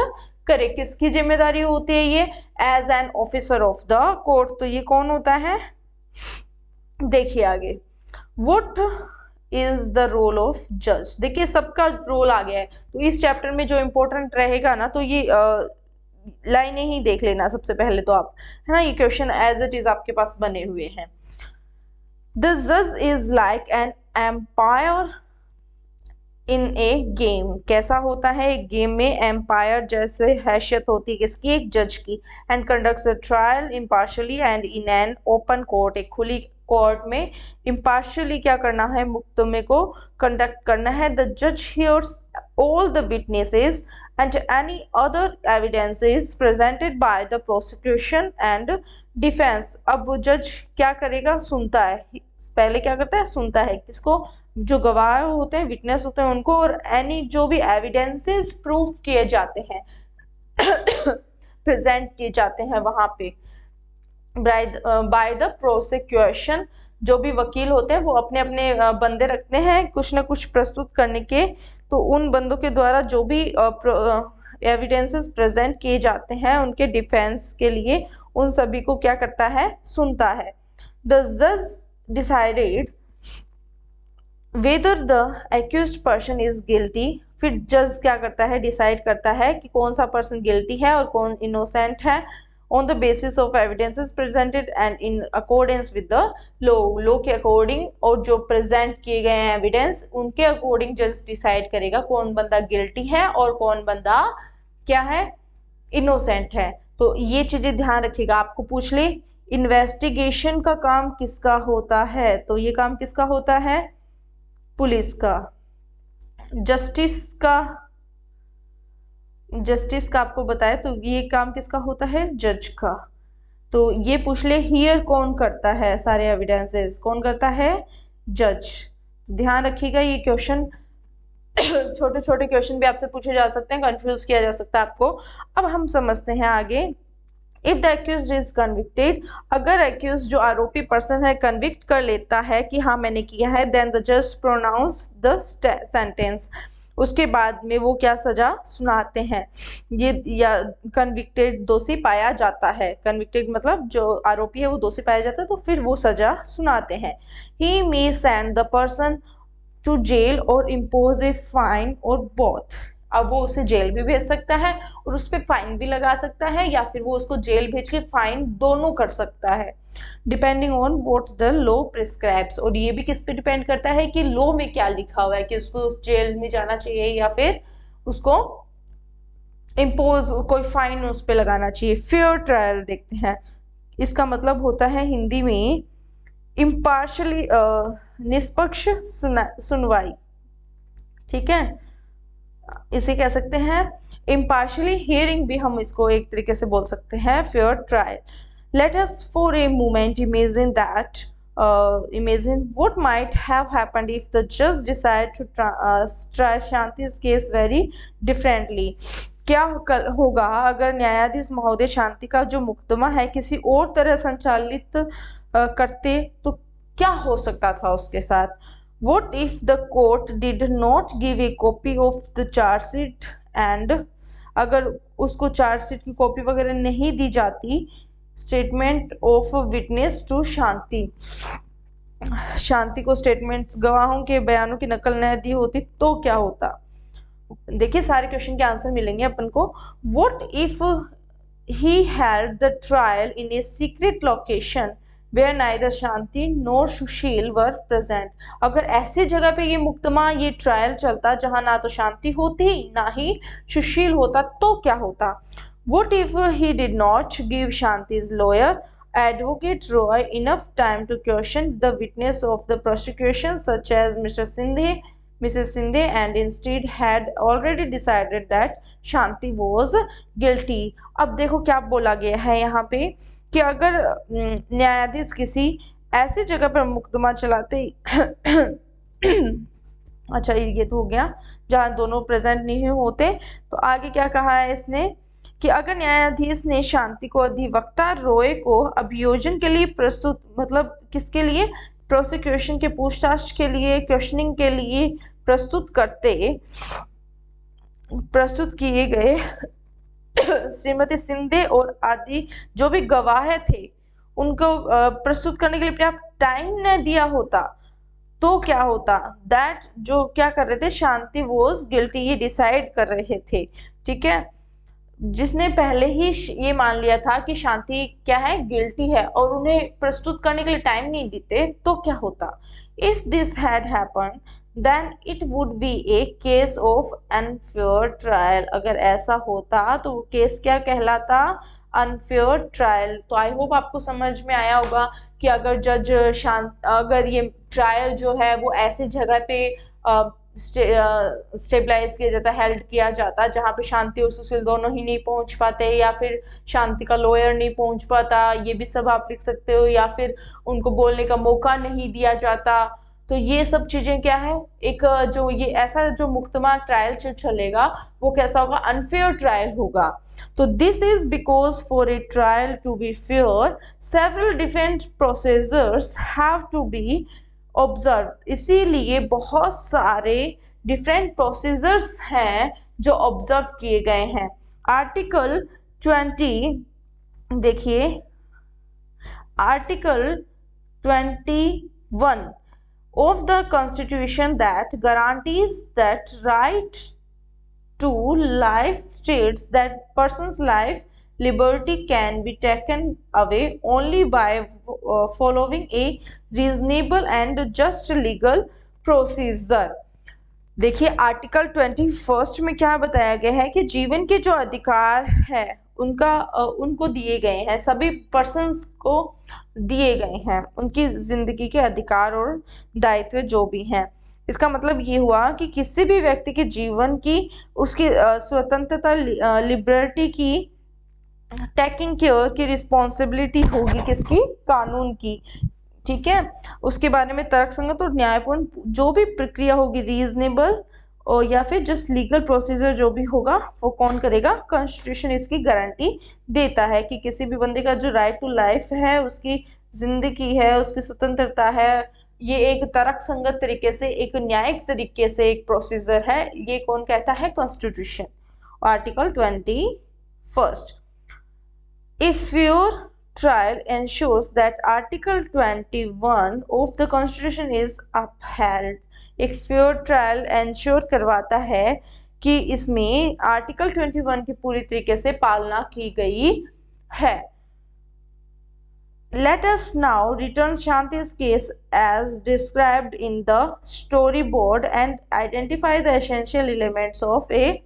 करे। किसकी जिम्मेदारी होती है ये, as an officer of the court, तो ये कौन होता है, देखिए आगे, what is the role of जज। देखिए सबका रोल आ गया है, तो इस चैप्टर में जो इम्पोर्टेंट रहेगा ना, तो ये लाइनें ही देख लेना सबसे पहले तो आप, है ना, ये क्वेश्चन एज इट इज आपके पास बने हुए हैं। द जज is like an umpire in a game, कैसा होता है एक गेम में, एम्पायर जैसे हैसियत होती है किसकी, एक जज की, and conducts a trial impartially and in an open court, एक खुली कोर्ट में इम्पार्शियली क्या करना है, मुकदमे को कंडक्ट करना है। द जज here's all the witnesses and any other evidences presented by the prosecution and defense। अब जज क्या करेगा, सुनता है, पहले क्या करता है, सुनता है किसको, जो गवाह होते हैं, विटनेस होते हैं उनको, और एनी जो भी एविडेंसेस प्रूव किए जाते हैं प्रेजेंट किए जाते हैं वहां पे बाय द प्रोसिक्यूशन, जो भी वकील होते हैं वो अपने अपने बंदे रखते हैं कुछ ना कुछ प्रस्तुत करने के, तो उन बंदों के द्वारा जो भी एविडेंसेस प्रेजेंट किए जाते हैं उनके डिफेंस के लिए, उन सभी को क्या करता है, सुनता है। द जज decided whether the accused person is guilty, फिर जज क्या करता है, डिसाइड करता है कि कौन सा पर्सन गिल्टी है और कौन इनोसेंट है, on the basis of evidences presented and in accordance with the law के अकॉर्डिंग, और जो प्रेजेंट किए गए हैं एविडेंस उनके अकॉर्डिंग जज डिसाइड करेगा कौन बंदा गिल्टी है और कौन बंदा क्या है, इनोसेंट है। तो ये चीजें ध्यान रखिएगा, आपको पूछ ले इन्वेस्टिगेशन का काम किसका होता है, तो ये काम किसका होता है, पुलिस का। जस्टिस का आपको बताया, तो ये काम किसका होता है, जज का। तो ये पूछ ले हियर कौन करता है सारे एविडेंसेस, कौन करता है, जज। ध्यान रखिएगा ये क्वेश्चन छोटे छोटे क्वेश्चन भी आपसे पूछे जा सकते हैं, कंफ्यूज किया जा सकता है आपको। अब हम समझते हैं आगे, if the accused is convicted, अगर एक्यूज जो आरोपी पर्सन है कन्विक्ट कर लेता है कि हाँ मैंने किया है, देन द जज प्रोनाउंस द सेंटेंस, उसके बाद में वो क्या सजा सुनाते हैं, ये या कन्विक्टेड दोषी पाया जाता है, कन्विक्टेड मतलब जो आरोपी है वो दोषी पाया जाता है, तो फिर वो सजा सुनाते हैं। He may send the person to jail और इम्पोज ए फाइन और बोथ, अब वो उसे जेल भी भेज सकता है और उस पर फाइन भी लगा सकता है, या फिर वो उसको जेल भेज के फाइन दोनों कर सकता है, depending on what the law prescribes. और ये भी किस पे डिपेंड करता है कि लॉ में क्या लिखा हुआ है कि उसको जेल में जाना चाहिए या फिर उसको इम्पोज कोई फाइन उस पर लगाना चाहिए। फेयर ट्रायल देखते हैं, इसका मतलब होता है हिंदी में इम्पार्शली, निष्पक्ष सुनवाई, ठीक है, इसे कह सकते हैं इम्पार्शली हियरिंग, भी हम इसको एक तरीके से बोल सकते हैं fair trial. Let us for a moment imagine that imagine what might have happened if the judge decided to try Shanti's case very differently। क्या होगा अगर न्यायाधीश महोदय शांति का जो मुकदमा है किसी और तरह संचालित करते, तो क्या हो सकता था उसके साथ। What if the court did not give a copy of the charge sheet and, अगर उसको चार्ज शीट की कॉपी वगैरह नहीं दी जाती, स्टेटमेंट ऑफ विटनेस टू शांति को स्टेटमेंट्स गवाहों के बयानों की नकल न दी होती तो क्या होता। देखिए सारे क्वेश्चन के आंसर मिलेंगे अपन को। What if he held the trial in a secret location where neither Shanti nor Sushil were present। अगर ऐसी जगह पे ये मुकदमा, ये ट्रायल चलता जहां ना तो शांति होती ना ही सुशील होता, तो क्या होता। What if he did not give Shanti's lawyer, Advocate Roy, enough time to question the witness of the prosecution such as Mrs. Sindhe, and instead had already decided that Shanti was guilty। अब देखो क्या बोला गया है यहाँ पे कि अगर न्यायाधीश किसी ऐसी जगह पर मुकदमा चलाते अच्छा ये तो हो गया जहां दोनों प्रेजेंट नहीं होते। तो आगे क्या कहा है इसने कि अगर न्यायाधीश ने शांति को अधिवक्ता रॉय को अभियोजन के लिए प्रस्तुत, मतलब किसके लिए, प्रोसिक्यूशन के पूछताछ के लिए, क्वेश्चनिंग के लिए प्रस्तुत किए गए श्रीमती सिंधे और आदि जो भी गवाह थे उनको प्रस्तुत करने के लिए पर्याप्त टाइम न दिया होता तो क्या होता, दैट जो क्या कर रहे थे, शांति वॉज गिल्टी, ये डिसाइड कर रहे थे। ठीक है, जिसने पहले ही ये मान लिया था कि शांति क्या है, गिल्टी है, और उन्हें प्रस्तुत करने के लिए टाइम नहीं देते तो क्या होता। If this had happen then it would be a case of unfair trial. अगर ऐसा होता तो वो केस क्या कहलाता, अनफेयर ट्रायल। तो आई होप आपको समझ में आया होगा कि अगर अगर ये ट्रायल जो है वो ऐसी जगह पे स्टेबलाइज किया जाता, हेल्ड किया जाता जहाँ पे शांति और सुशील दोनों ही नहीं पहुंच पाते, या फिर शांति का लॉयर नहीं पहुंच पाता, ये भी सब आप लिख सकते हो, या फिर उनको बोलने का मौका नहीं दिया जाता। तो ये सब चीजें क्या है, एक जो ये ऐसा जो मुकदमा ट्रायल चलेगा वो कैसा होगा, अनफेयर ट्रायल होगा। तो this is because for a trial to be fair several different procedures have to be observe. इसीलिए बहुत सारे डिफरेंट प्रोसीजर्स हैं जो ऑब्जर्व किए गए हैं। आर्टिकल 20 देखिए, article 21 of the constitution that guarantees that right to life states that person's life liberty can be taken away only by following a reasonable and just legal procedure। देखिए आर्टिकल 21 में क्या बताया गया है कि जीवन के जो अधिकार है उनको दिए गए हैं, सभी पर्सन्स को दिए गए हैं उनकी जिंदगी के अधिकार और दायित्व जो भी हैं। इसका मतलब ये हुआ कि किसी भी व्यक्ति के जीवन की, उसकी स्वतंत्रता, लिबर्टी की टेकिंग केयर की रिस्पॉन्सिबिलिटी होगी किसकी, कानून की। ठीक है, उसके बारे में तर्कसंगत और न्यायपूर्ण जो भी प्रक्रिया होगी, रीजनेबल और या फिर जस्ट लीगल प्रोसीजर जो भी होगा वो कौन करेगा, कॉन्स्टिट्यूशन इसकी गारंटी देता है कि किसी भी बंदे का जो राइट टू लाइफ है, उसकी जिंदगी है, उसकी स्वतंत्रता है, ये एक तर्कसंगत तरीके से, एक न्यायिक तरीके से एक प्रोसीजर है, ये कौन कहता है, constitution. Article 21 if your trial ensures that Article 21 of the Constitution is upheld। एक फेयर ट्रायल इंश्योर करवाता है कि इसमें आर्टिकल 21 की पूरी तरीके से पालना की गई है। Let us now return Shanti's case as described in the storyboard and identify the essential elements of a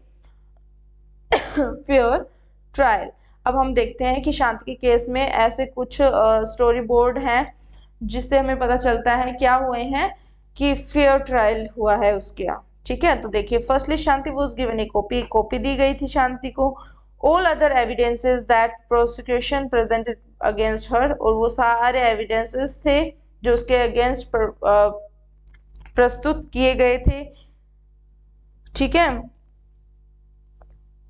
fair trial। अब हम देखते हैं कि शांति के केस में ऐसे कुछ स्टोरी बोर्ड हैं जिससे हमें पता चलता है क्या हुए हैं कि फेयर ट्रायल हुआ है उसके यहाँ। ठीक है, तो देखिए firstly Shanti was given a copy दी गई थी शांति को। All other evidences that prosecution presented against her, और वो सारे एविडेंसेस थे जो उसके अगेंस्ट प्रस्तुत किए गए थे। ठीक है,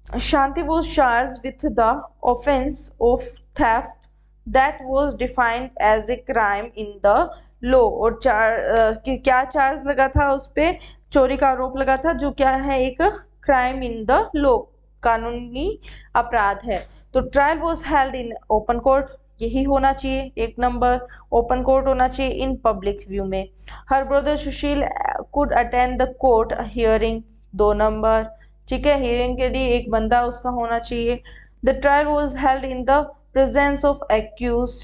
Shanti was charged with the offense of theft that was defined as a crime in the law। और क्या चार्ज लगा था उस पे, चोरी का आरोप लगा था जो क्या है, एक क्राइम इन द लॉ, कानूनी अपराध है। तो trial was held in open court, यही होना चाहिए, एक नंबर ओपन कोर्ट होना चाहिए, इन पब्लिक व्यू में। Her brother Sushil could attend the court hearing, 2 number. ठीक है, हियरिंग के लिए एक बंदा उसका होना चाहिए। The trial was held in the presence of accused,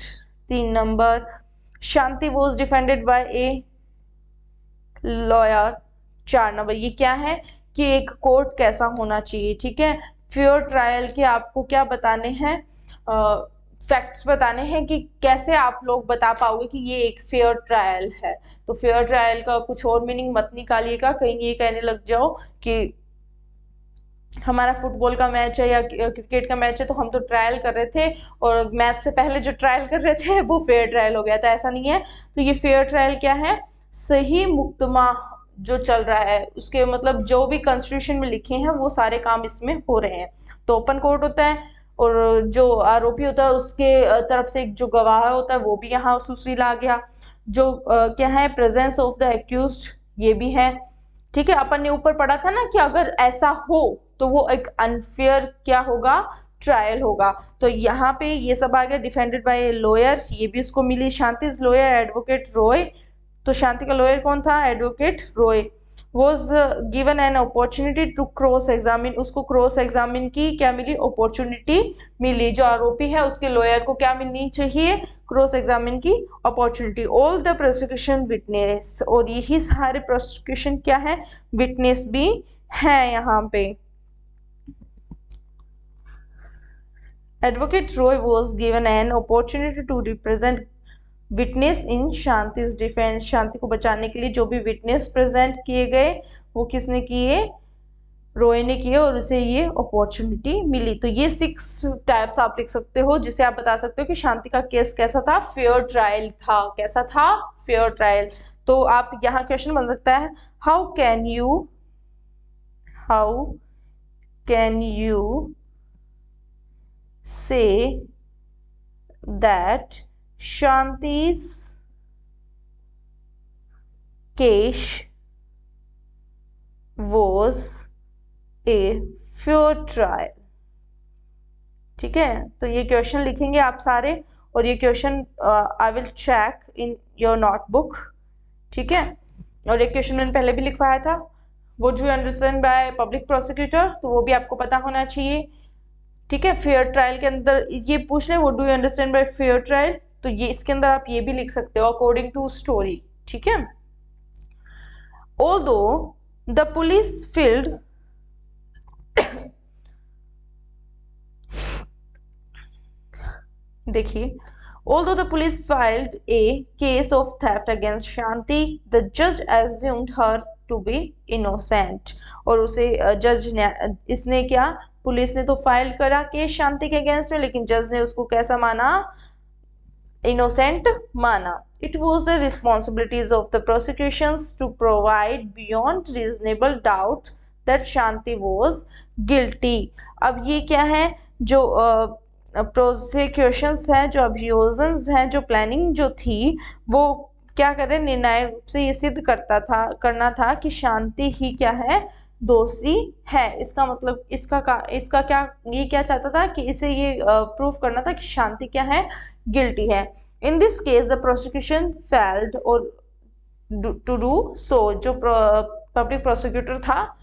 3 number. Shanti was defended by a lawyer, 4 number. ये क्या है कि एक कोर्ट कैसा होना चाहिए। ठीक है, फेयर ट्रायल के आपको क्या बताने हैं, फैक्ट्स बताने हैं कि कैसे आप लोग बता पाओगे कि ये एक फेयर ट्रायल है। तो फेयर ट्रायल का कुछ और मीनिंग मत निकालिएगा, कहीं ये कहने लग जाओ कि हमारा फुटबॉल का मैच है या क्रिकेट का मैच है तो हम तो ट्रायल कर रहे थे, और मैच से पहले जो ट्रायल कर रहे थे वो फेयर ट्रायल हो गया था, ऐसा नहीं है। तो ये फेयर ट्रायल क्या है, सही मुकदमा जो चल रहा है उसके मतलब जो भी कॉन्स्टिट्यूशन में लिखे हैं वो सारे काम इसमें हो रहे हैं। तो ओपन कोर्ट होता है, और जो आरोपी होता है उसके तरफ से एक जो गवाह होता है वो भी यहाँ सुशील आ गया। जो क्या है, प्रेजेंस ऑफ द एक्यूज्ड, ये भी है। ठीक है, अपन ने ऊपर पढ़ा था ना कि अगर ऐसा हो तो वो एक अनफेयर क्या होगा, ट्रायल होगा। तो यहाँ पे ये सब आ गया। डिफेंडेड बाय लॉयर, ये भी उसको मिली। शांति लॉयर एडवोकेट रॉय, तो शांति का लॉयर कौन था, advocate Roy. Was given an opportunity to cross examine, उसको क्रॉस एग्जामिन की क्या मिली, अपॉर्चुनिटी मिली। जो आरोपी है उसके लॉयर को क्या मिलनी चाहिए, क्रॉस एग्जामिन की opportunity. All the prosecution witness, और यही सारे प्रोसिक्यूशन क्या है, विटनेस भी है यहाँ पे। Advocate Roy was given an opportunity to represent witness in Shanti's defence, Shanti को बचाने के लिए जो भी विटनेस प्रेजेंट किए गए वो किसने किए, रॉय ने किए, और उसे ये अपॉर्चुनिटी मिली। तो ये 6 टाइप्स आप लिख सकते हो जिसे आप बता सकते हो कि शांति का केस कैसा था, फेयर ट्रायल था। कैसा था, फेयर ट्रायल। तो आप यहाँ क्वेश्चन बन सकता है, how can you say that Shanti's case was a fair trial। ठीक है, तो ये क्वेश्चन लिखेंगे आप सारे, और ये question I will check in your notebook. ठीक है, और एक क्वेश्चन मैंने पहले भी लिखवाया था, what do you understand by public prosecutor, तो वो भी आपको पता होना चाहिए। ठीक है, फेयर ट्रायल के अंदर ये पूछ रहे हैं what do you understand bye fair trial, तो ये इसके अंदर आप ये भी लिख सकते हो, अकॉर्डिंग टू स्टोरी। ठीक है, ऑल्दो द पुलिस फील्ड देखिए, although the police filed a case of theft against Shanti, the judge assumed her to be innocent। और उसे जज ने, इसने क्या, पुलिस ने तो फाइल करा केस शांति के अगेंस्ट में, लेकिन जज ने उसको कैसा माना, innocent माना। It was the responsibilities of the prosecutions to provide beyond reasonable doubt that Shanti was guilty। अब ये क्या है, जो प्रोसिक्यूशंस हैं, जो अभियोजन हैं, जो प्लानिंग जो थी वो क्या करे, निर्णायक रूप से ये सिद्ध करना था कि शांति ही क्या है, दोषी है। इसका मतलब इसका क्या, ये क्या चाहता था कि इसे ये प्रूफ करना था कि शांति क्या है, गिल्टी है। In this case the prosecution failed और टू डू सो, जो पब्लिक प्रोसिक्यूटर था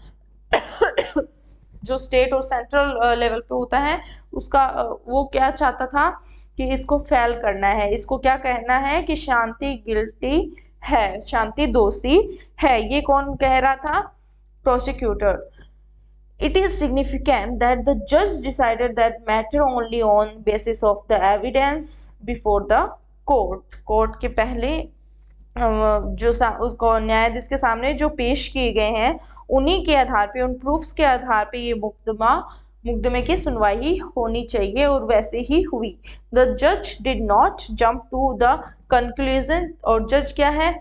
जो स्टेट और सेंट्रल लेवल पे होता है उसका, वो क्या चाहता था कि इसको फेल करना है, इसको क्या कहना है कि शांति गिल्टी है, शांति दोषी है। ये कौन कह रहा था, prosecutor. It is significant that the judge decided that matter only on basis of the evidence before the court। Court के पहले जो उसको न्यायाधीश के सामने जो पेश किए गए हैं उन्हीं के आधार पे, उन प्रूफ्स के आधार पे ये मुकदमे की सुनवाई होनी चाहिए, और वैसे ही हुई। द जज did not jump to the conclusion, और जज क्या है,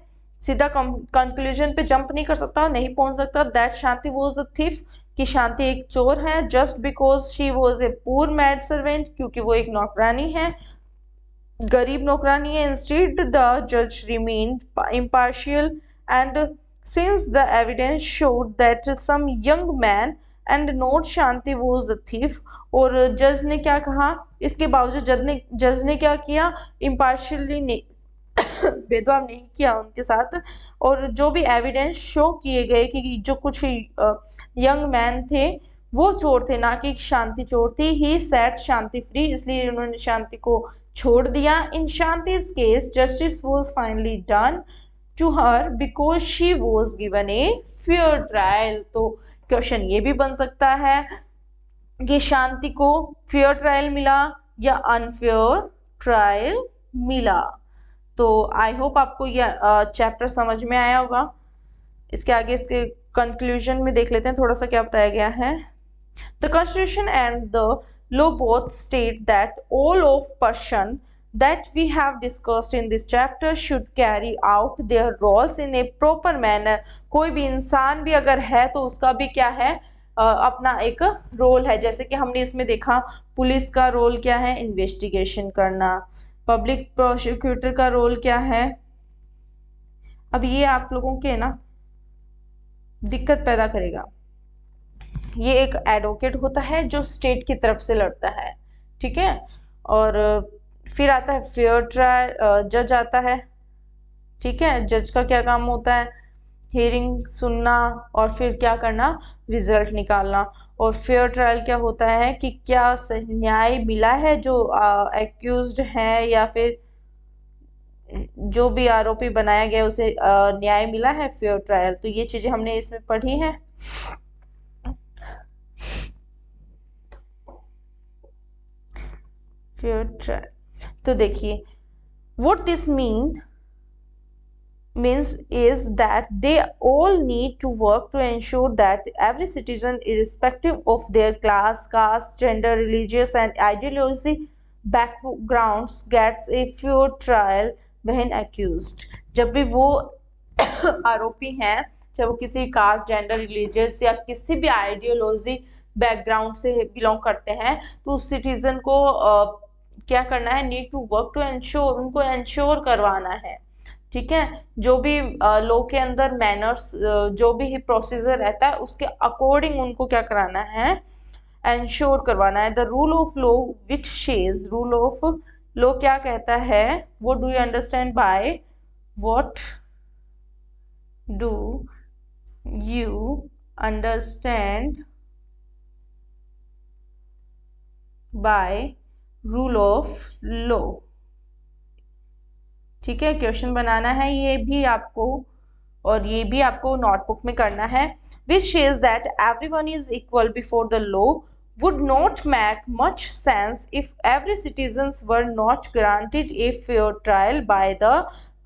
सीधा कंक्लूजन पे जंप नहीं कर सकता, नहीं पहुंच सकता, that Shanti was the thief, कि शांति एक चोर है, just because she was a poor maid servant, क्योंकि वो एक नौकरानी है, गरीब नौकरानी है। इंस्टेड द जज remain impartial and since the evidence showed that some young man and not Shanti was the thief, और जज ने क्या कहा, इसके बावजूद जज ने क्या किया, इम्पार्शियली भेदभाव नहीं किया उनके साथ, और जो भी एविडेंस शो किए गए कि जो कुछ यंग मैन थे वो चोर थे, ना कि शांति चोर थी। ही सेट शांति फ्री, इसलिए उन्होंने शांति को छोड़ दिया। In Shanti's case justice was finally done to her because she was given a fair trial. तो क्वेश्चन ये भी बन सकता है कि शांति को फेयर ट्रायल मिला या अनफेयर ट्रायल मिला। तो आई होप आपको यह चैप्टर समझ में आया होगा। इसके आगे इसके कंक्लूजन में देख लेते हैं थोड़ा सा क्या बताया गया है। The Constitution and the law both state that all of person that we have discussed in this chapter should carry out their roles in a proper manner. कोई भी इंसान भी अगर है तो उसका भी क्या है, अपना एक रोल है। जैसे कि हमने इसमें देखा पुलिस का रोल क्या है, इन्वेस्टिगेशन करना। पब्लिक प्रोसिक्यूटर का रोल क्या है, अब ये आप लोगों के ना दिक्कत पैदा करेगा। ये एक एडवोकेट होता है जो स्टेट की तरफ से लड़ता है, ठीक है। और फिर आता है फेयर ट्रायल, जज आता है, ठीक है। जज का क्या काम होता है, हियरिंग सुनना और फिर क्या करना, रिजल्ट निकालना। और फेयर ट्रायल क्या होता है कि क्या न्याय मिला है जो एक्यूज्ड है या फिर जो भी आरोपी बनाया गया उसे न्याय मिला है, फेयर ट्रायल। तो ये चीजें हमने इसमें पढ़ी हैं। फेयर ट्रायल, तो देखिए what this means is that they all need to work to ensure that every citizen, irrespective of their class, caste, gender, religious and ideology backgrounds, gets a fair trial when accused। जब भी वो आरोपी हैं, चाहे वो किसी कास्ट, जेंडर, रिलीजियस या किसी भी आइडियोलॉजी बैकग्राउंड से बिलोंग करते हैं, तो उस सिटीजन को क्या करना है, need to work to ensure, उनको एंश्योर करवाना है, ठीक है। जो भी लॉ के अंदर मैनर्स, जो भी प्रोसीजर रहता है उसके अकॉर्डिंग उनको क्या कराना है, एंश्योर करवाना है। The rule of law which says, rule of law क्या कहता है, वो do you understand by, what do you understand by rule of law, ठीक है। क्वेश्चन बनाना है ये भी आपको, और ये भी आपको नोटबुक में करना है। Which says that everyone is equal before the law would not make much sense if every citizens were not granted a fair trial by the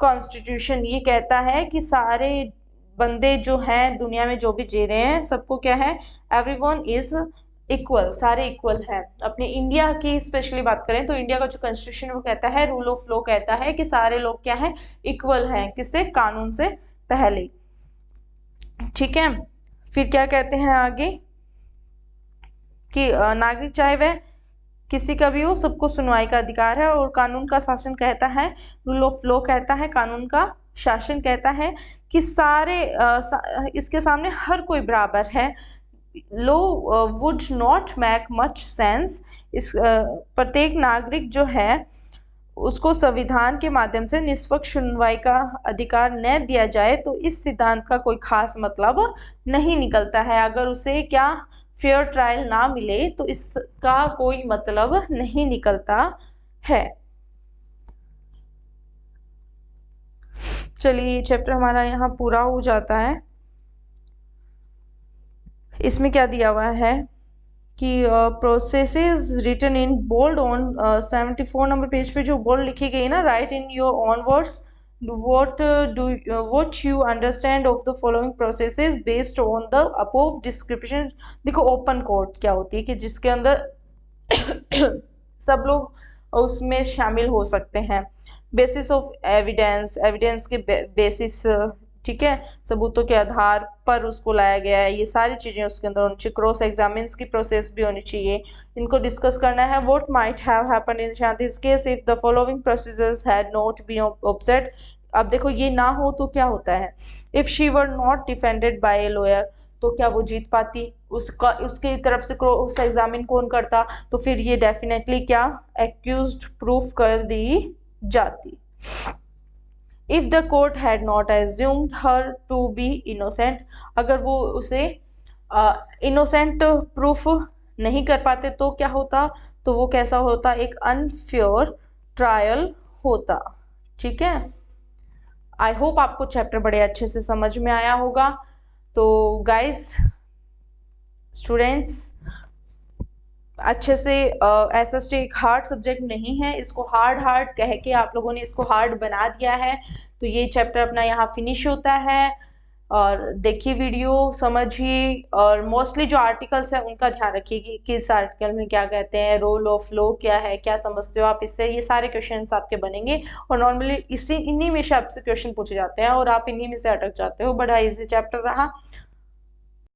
constitution। ये कहता है कि सारे बंदे जो हैं दुनिया में, जो भी जी रहे हैं, सबको क्या है, एवरीवन इज इक्वल, सारे इक्वल है। अपने इंडिया की स्पेशली बात करें तो इंडिया का जो कॉन्स्टिट्यूशन वो कहता है, रूल ऑफ लॉ कहता है कि सारे लोग क्या है, इक्वल हैं, किससे, कानून से पहले, ठीक है। फिर क्या कहते हैं आगे कि नागरिक चाहे वह किसी का भी हो, सबको सुनवाई का अधिकार है। और कानून का शासन कहता है, रूल ऑफ लॉ कहता है, कानून का शासन कहता है कि सारे इसके सामने हर कोई बराबर है। Law would not make much sense, इस प्रत्येक नागरिक जो है उसको संविधान के माध्यम से निष्पक्ष सुनवाई का अधिकार न दिया जाए तो इस सिद्धांत का कोई खास मतलब नहीं निकलता है। अगर उसे क्या फेयर ट्रायल ना मिले तो इसका कोई मतलब नहीं निकलता है। चलिए ये चैप्टर हमारा यहाँ पूरा हो जाता है। इसमें क्या दिया हुआ है कि processes written in bold on 74 number page पे जो बोल्ड लिखी गई ना, right in your own words what you understand of the following processes based on the above description। देखो ओपन कोर्ट क्या होती है कि जिसके अंदर सब लोग उसमें शामिल हो सकते हैं। बेसिस ऑफ एविडेंस, एविडेंस के बेसिस, ठीक है, सबूतों के आधार पर उसको लाया गया है, ये सारी चीजें उसके अंदर होनी चाहिए। क्रॉस एग्जामिन्स की प्रोसेस भी होनी चाहिए। इनको डिस्कस करना है। What might have happened in Shanti's case if the following procedures had not been observed. अब देखो ये ना हो तो क्या होता है, if she were not defended by a lawyer, तो क्या वो जीत पाती, उसका उसकी तरफ से क्रॉस एग्जामिन कौन करता, तो फिर ये डेफिनेटली क्या एक्यूज्ड प्रूफ कर दी जाती। If the court had not assumed her to be innocent, अगर वो उसे इनोसेंट प्रूफ नहीं कर पाते तो क्या होता, तो वो कैसा होता, एक अनफेयर ट्रायल होता, ठीक है। आई होप आपको चैप्टर बड़े अच्छे से समझ में आया होगा। तो गाइस स्टूडेंट्स, अच्छे से एसएसटी एक हार्ड सब्जेक्ट नहीं है, इसको हार्ड कह के आप लोगों ने इसको हार्ड बना दिया है। तो ये चैप्टर अपना यहाँ फिनिश होता है। और देखिए वीडियो, समझिए, और मोस्टली जो आर्टिकल्स हैं उनका ध्यान रखिए कि किस आर्टिकल में क्या कहते हैं, रोल ऑफ लॉ क्या है, क्या समझते हो आप इससे, ये सारे क्वेश्चंस आपके बनेंगे। और नॉर्मली इन्हीं में से आपसे क्वेश्चन पूछे जाते हैं और आप इन्हीं में से अटक जाते हो। बड़ा इजी चैप्टर रहा,